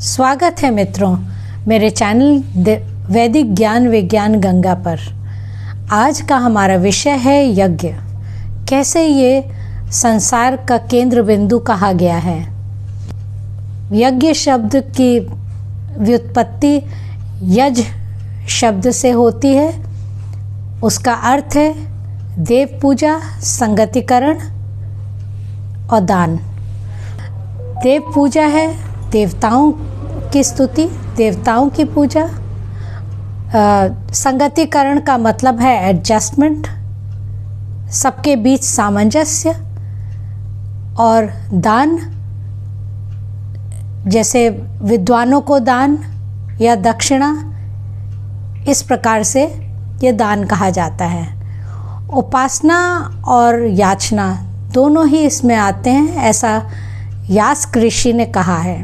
स्वागत है मित्रों मेरे चैनल वैदिक ज्ञान विज्ञान गंगा पर। आज का हमारा विषय है यज्ञ। कैसे ये संसार का केंद्र बिंदु कहा गया है। यज्ञ शब्द की व्युत्पत्ति यज शब्द से होती है। उसका अर्थ है देव पूजा, संगतिकरण और दान। देव पूजा है देवताओं की स्तुति, देवताओं की पूजा। संगतिकरण का मतलब है एडजस्टमेंट, सबके बीच सामंजस्य। और दान, जैसे विद्वानों को दान या दक्षिणा, इस प्रकार से ये दान कहा जाता है। उपासना और याचना दोनों ही इसमें आते हैं, ऐसा यास्क ऋषि ने कहा है।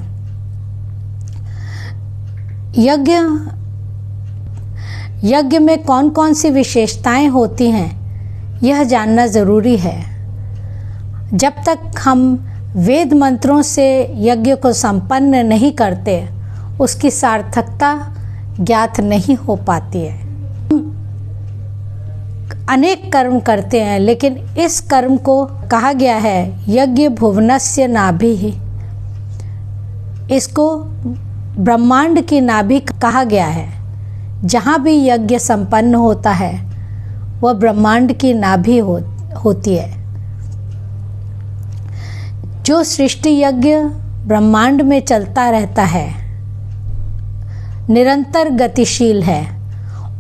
यज्ञ में कौन कौन सी विशेषताएं होती हैं यह जानना ज़रूरी है। जब तक हम वेद मंत्रों से यज्ञ को संपन्न नहीं करते उसकी सार्थकता ज्ञात नहीं हो पाती है। अनेक कर्म करते हैं लेकिन इस कर्म को कहा गया है यज्ञ भुवनस्य नाभि। इसको ब्रह्मांड की नाभि कहा गया है। जहाँ भी यज्ञ संपन्न होता है वह ब्रह्मांड की नाभि होती है। जो सृष्टि यज्ञ ब्रह्मांड में चलता रहता है, निरंतर गतिशील है,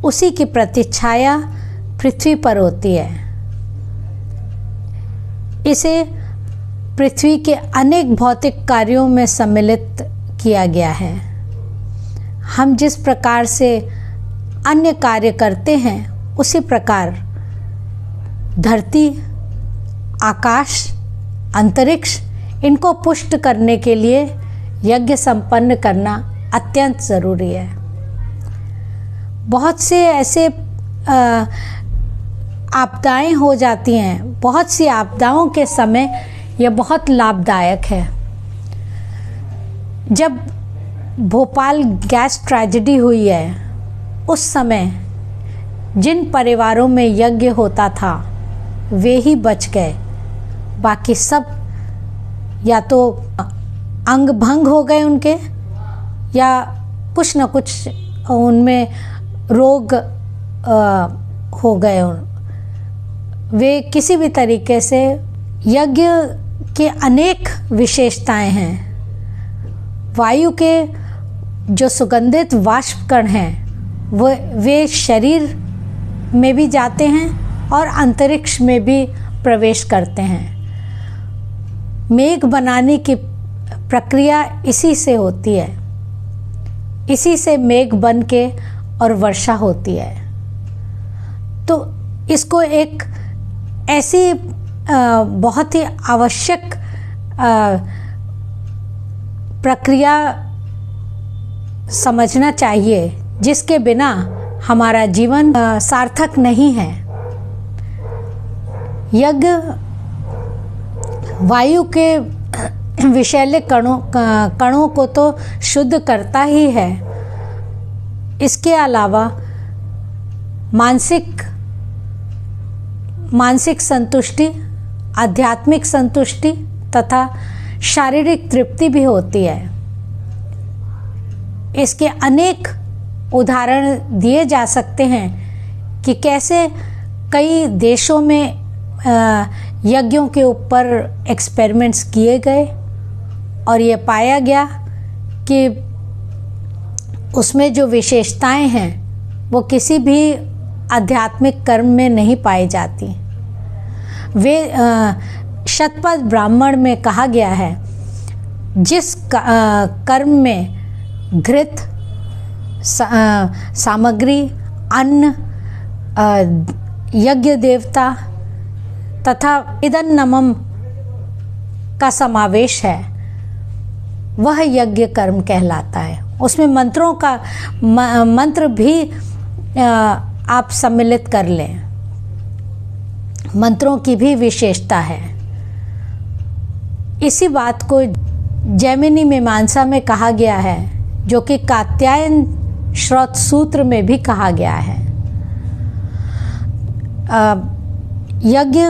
उसी की प्रतिछाया पृथ्वी पर होती है। इसे पृथ्वी के अनेक भौतिक कार्यों में सम्मिलित किया गया है। हम जिस प्रकार से अन्य कार्य करते हैं उसी प्रकार धरती, आकाश, अंतरिक्ष, इनको पुष्ट करने के लिए यज्ञ संपन्न करना अत्यंत ज़रूरी है। बहुत से ऐसे आपदाएं हो जाती हैं। बहुत सी आपदाओं के समय यह बहुत लाभदायक है। जब भोपाल गैस ट्रेजेडी हुई है उस समय जिन परिवारों में यज्ञ होता था वे ही बच गए। बाकी सब या तो अंग भंग हो गए उनके, या कुछ न कुछ उनमें रोग हो गए। वे किसी भी तरीके से, यज्ञ के अनेक विशेषताएं हैं। वायु के जो सुगंधित वाष्प कण हैं वे शरीर में भी जाते हैं और अंतरिक्ष में भी प्रवेश करते हैं। मेघ बनाने की प्रक्रिया इसी से होती है। इसी से मेघ बन के और वर्षा होती है। तो इसको एक ऐसी बहुत ही आवश्यक प्रक्रिया समझना चाहिए जिसके बिना हमारा जीवन सार्थक नहीं है। यज्ञ वायु के विषैले कणों को तो शुद्ध करता ही है। इसके अलावा मानसिक संतुष्टि, आध्यात्मिक संतुष्टि तथा शारीरिक तृप्ति भी होती है। इसके अनेक उदाहरण दिए जा सकते हैं कि कैसे कई देशों में यज्ञों के ऊपर एक्सपेरिमेंट्स किए गए और ये पाया गया कि उसमें जो विशेषताएं हैं वो किसी भी आध्यात्मिक कर्म में नहीं पाई जाती। वे शतपथ ब्राह्मण में कहा गया है जिस कर्म में घृत, सामग्री, अन्न, यज्ञ देवता तथा इदन्नमम का समावेश है वह यज्ञ कर्म कहलाता है। उसमें मंत्रों का मंत्र भी आप सम्मिलित कर लें। मंत्रों की भी विशेषता है। इसी बात को जैमिनी मीमांसा में कहा गया है, जो कि कात्यायन श्रौत सूत्र में भी कहा गया है। यज्ञ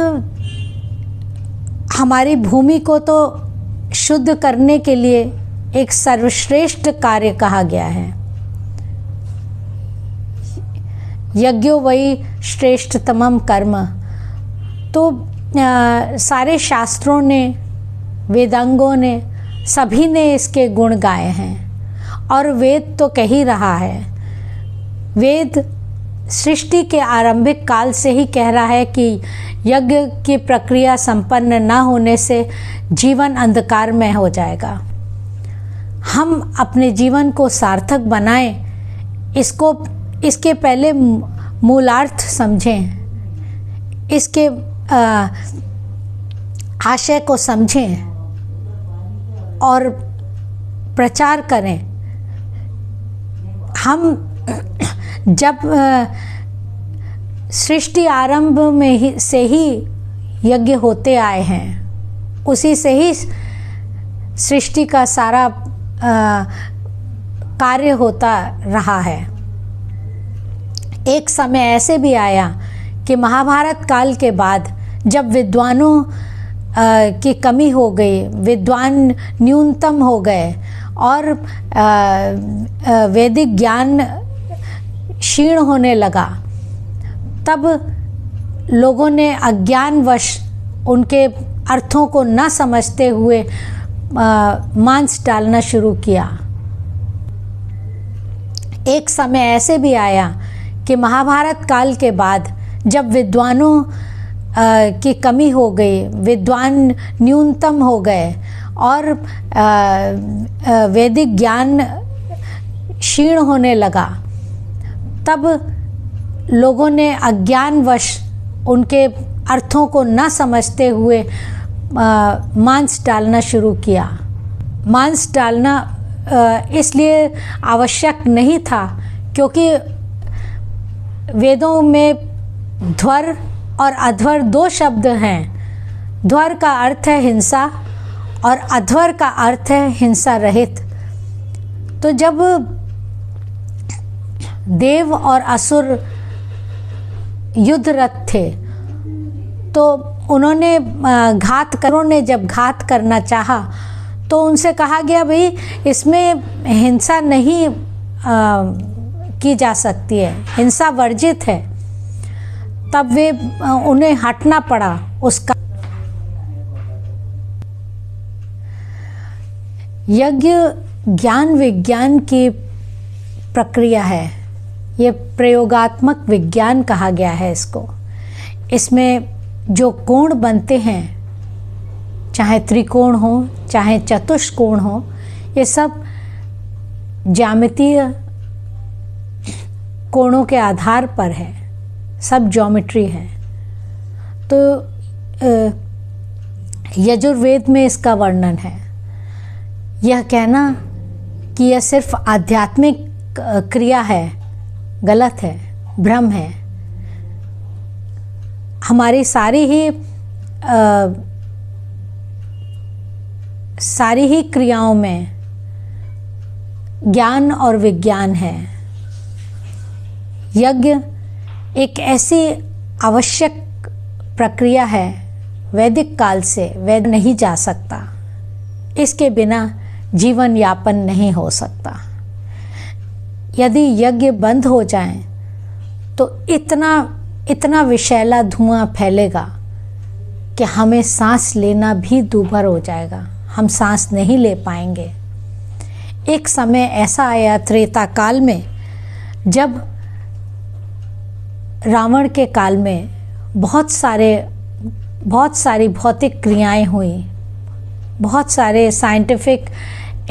हमारी भूमि को तो शुद्ध करने के लिए एक सर्वश्रेष्ठ कार्य कहा गया है। यज्ञो वही श्रेष्ठतमम कर्म। तो सारे शास्त्रों ने, वेदांगों ने, सभी ने इसके गुण गाए हैं। और वेद तो कह ही रहा है, वेद सृष्टि के आरंभिक काल से ही कह रहा है कि यज्ञ की प्रक्रिया संपन्न न होने से जीवन अंधकार में हो जाएगा। हम अपने जीवन को सार्थक बनाएं, इसके पहले मूलार्थ समझें, इसके आशय को समझें और प्रचार करें। हम जब सृष्टि आरंभ में से ही यज्ञ होते आए हैं, उसी से ही सृष्टि का सारा कार्य होता रहा है। एक समय ऐसे भी आया कि महाभारत काल के बाद जब विद्वानों की कमी हो गई, विद्वान न्यूनतम हो गए और वैदिक ज्ञान क्षीण होने लगा, तब लोगों ने अज्ञानवश उनके अर्थों को न समझते हुए मांस डालना शुरू किया। एक समय ऐसे भी आया कि महाभारत काल के बाद जब विद्वानों की कमी हो गई, विद्वान न्यूनतम हो गए और वैदिक ज्ञान क्षीण होने लगा, तब लोगों ने अज्ञानवश उनके अर्थों को न समझते हुए मांस डालना शुरू किया। मांस डालना इसलिए आवश्यक नहीं था क्योंकि वेदों में ध्वर और अध्वर दो शब्द हैं। ध्वर का अर्थ है हिंसा और अध्वर का अर्थ है हिंसा रहित। तो जब देव और असुर युद्धरत थे तो उन्होंने घातकरों ने जब घात करना चाहा तो उनसे कहा गया, भाई इसमें हिंसा नहीं की जा सकती है, हिंसा वर्जित है। तब वे उन्हें हटना पड़ा उसका। यज्ञ ज्ञान विज्ञान की प्रक्रिया है। ये प्रयोगात्मक विज्ञान कहा गया है इसको। इसमें जो कोण बनते हैं, चाहे त्रिकोण हो चाहे चतुष्कोण हो, ये सब ज्यामितीय कोणों के आधार पर है, सब ज्योमेट्री है। तो यजुर्वेद में इसका वर्णन है। यह कहना कि यह सिर्फ आध्यात्मिक क्रिया है गलत है, भ्रम है। हमारी सारी ही क्रियाओं में ज्ञान और विज्ञान है। यज्ञ एक ऐसी आवश्यक प्रक्रिया है, वैदिक काल से वैद नहीं जा सकता। इसके बिना जीवन यापन नहीं हो सकता। यदि यज्ञ बंद हो जाए तो इतना विषैला धुआं फैलेगा कि हमें सांस लेना भी दूभर हो जाएगा, हम सांस नहीं ले पाएंगे। एक समय ऐसा आया त्रेता काल में, जब रावण के काल में बहुत सारी भौतिक क्रियाएं हुई, बहुत सारे साइंटिफिक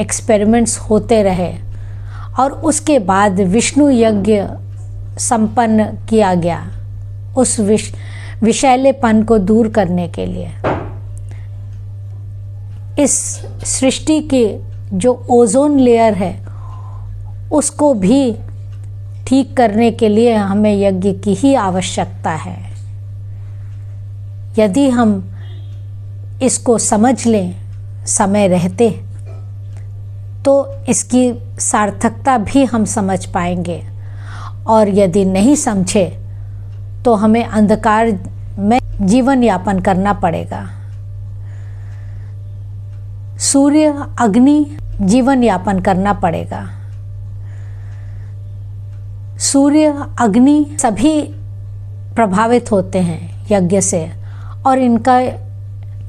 एक्सपेरिमेंट्स होते रहे और उसके बाद विष्णु यज्ञ संपन्न किया गया उस विषैलेपन को दूर करने के लिए। इस सृष्टि की जो ओजोन लेयर है उसको भी ठीक करने के लिए हमें यज्ञ की ही आवश्यकता है। यदि हम इसको समझ लें समय रहते तो इसकी सार्थकता भी हम समझ पाएंगे, और यदि नहीं समझे तो हमें अंधकार में जीवन यापन करना पड़ेगा। सूर्य, अग्नि जीवन यापन करना पड़ेगा। सूर्य, अग्नि सभी प्रभावित होते हैं यज्ञ से, और इनका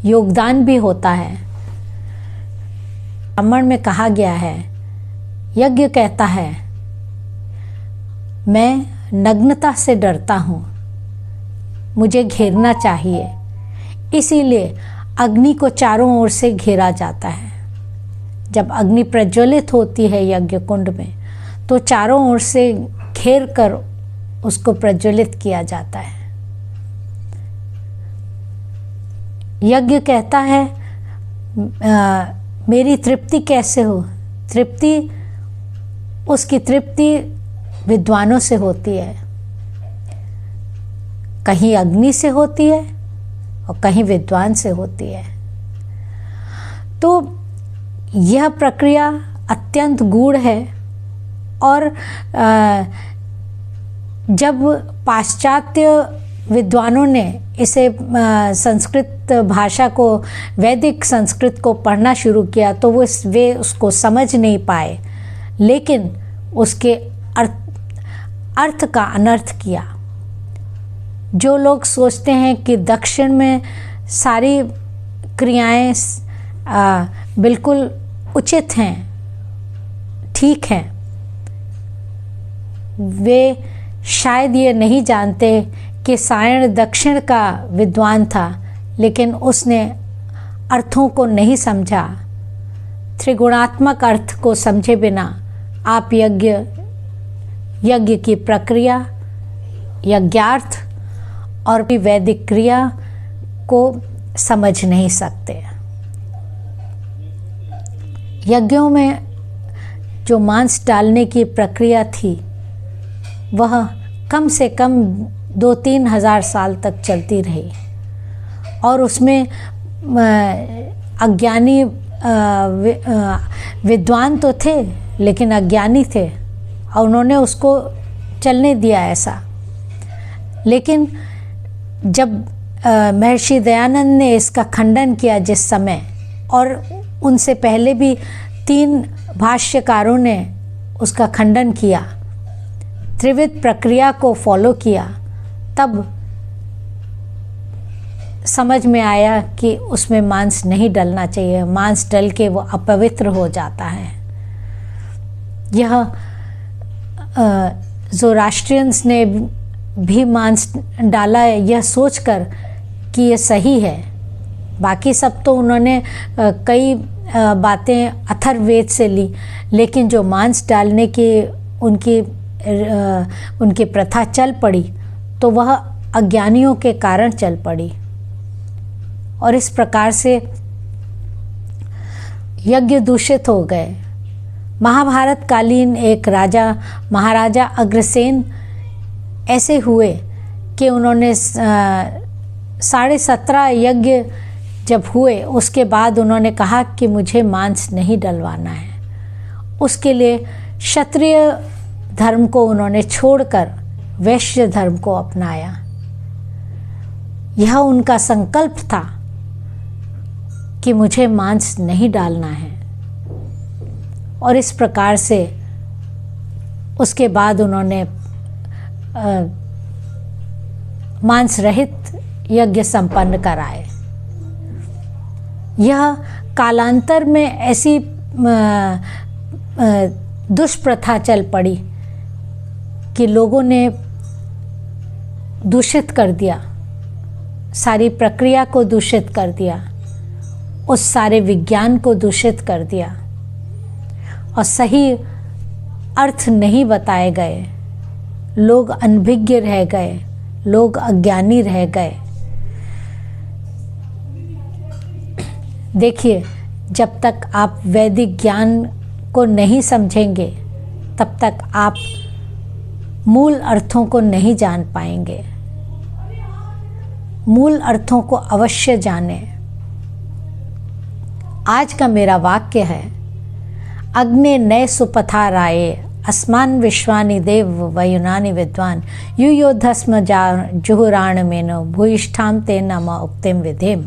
योगदान भी होता है। ब्राह्मण में कहा गया है, यज्ञ कहता है मैं नग्नता से डरता हूँ, मुझे घेरना चाहिए। इसीलिए अग्नि को चारों ओर से घेरा जाता है। जब अग्नि प्रज्वलित होती है यज्ञ कुंड में, तो चारों ओर से घेर कर उसको प्रज्वलित किया जाता है। यज्ञ कहता है मेरी तृप्ति कैसे हो? उसकी तृप्ति विद्वानों से होती है। कहीं अग्नि से होती है और कहीं विद्वान से होती है। तो यह प्रक्रिया अत्यंत गूढ़ है, और जब पाश्चात्य विद्वानों ने इसे संस्कृत भाषा को, वैदिक संस्कृत को पढ़ना शुरू किया, तो वे उसको समझ नहीं पाए, लेकिन उसके अर्थ का अनर्थ किया। जो लोग सोचते हैं कि दक्षिण में सारी क्रियाएं बिल्कुल उचित हैं, ठीक हैं, वे शायद ये नहीं जानते कि सायण दक्षिण का विद्वान था, लेकिन उसने अर्थों को नहीं समझा। त्रिगुणात्मक अर्थ को समझे बिना आप यज्ञ की प्रक्रिया, यज्ञार्थ और भी वैदिक क्रिया को समझ नहीं सकते। यज्ञों में जो मांस डालने की प्रक्रिया थी, वह कम से कम 2-3 हजार साल तक चलती रही, और उसमें अज्ञानी विद्वान तो थे लेकिन अज्ञानी थे, और उन्होंने उसको चलने दिया ऐसा। लेकिन जब महर्षि दयानंद ने इसका खंडन किया जिस समय, और उनसे पहले भी 3 भाष्यकारों ने उसका खंडन किया, त्रिविध प्रक्रिया को फॉलो किया, तब समझ में आया कि उसमें मांस नहीं डलना चाहिए। मांस डल के वो अपवित्र हो जाता है। यह ज़ोरास्ट्रियंस ने भी मांस डाला यह सोचकर कि ये सही है। बाकी सब तो उन्होंने कई बातें अथर्ववेद से ली, लेकिन जो मांस डालने की उनकी प्रथा चल पड़ी, तो वह अज्ञानियों के कारण चल पड़ी, और इस प्रकार से यज्ञ दूषित हो गए। महाभारत कालीन एक राजा, महाराजा अग्रसेन ऐसे हुए कि उन्होंने 17.5 यज्ञ जब हुए, उसके बाद उन्होंने कहा कि मुझे मांस नहीं डलवाना है। उसके लिए क्षत्रिय धर्म को उन्होंने छोड़कर वैश्य धर्म को अपनाया। यह उनका संकल्प था कि मुझे मांस नहीं डालना है, और इस प्रकार से उसके बाद उन्होंने मांस रहित यज्ञ संपन्न कराए। यह कालांतर में ऐसी दुष्प्रथा चल पड़ी कि लोगों ने दूषित कर दिया, सारी प्रक्रिया को दूषित कर दिया, उस सारे विज्ञान को दूषित कर दिया, और सही अर्थ नहीं बताए गए। लोग अनभिज्ञ रह गए, लोग अज्ञानी रह गए। देखिए, जब तक आप वैदिक ज्ञान को नहीं समझेंगे, तब तक आप मूल अर्थों को नहीं जान पाएंगे। मूल अर्थों को अवश्य जानें। आज का मेरा वाक्य है, अग्ने नय सुपथा राये अस्मान विश्वानि देव वयुनानि विद्वान युयोधस्म जुहुराण मेनो भूयिष्ठाम ते नम उक्तिम विधेम।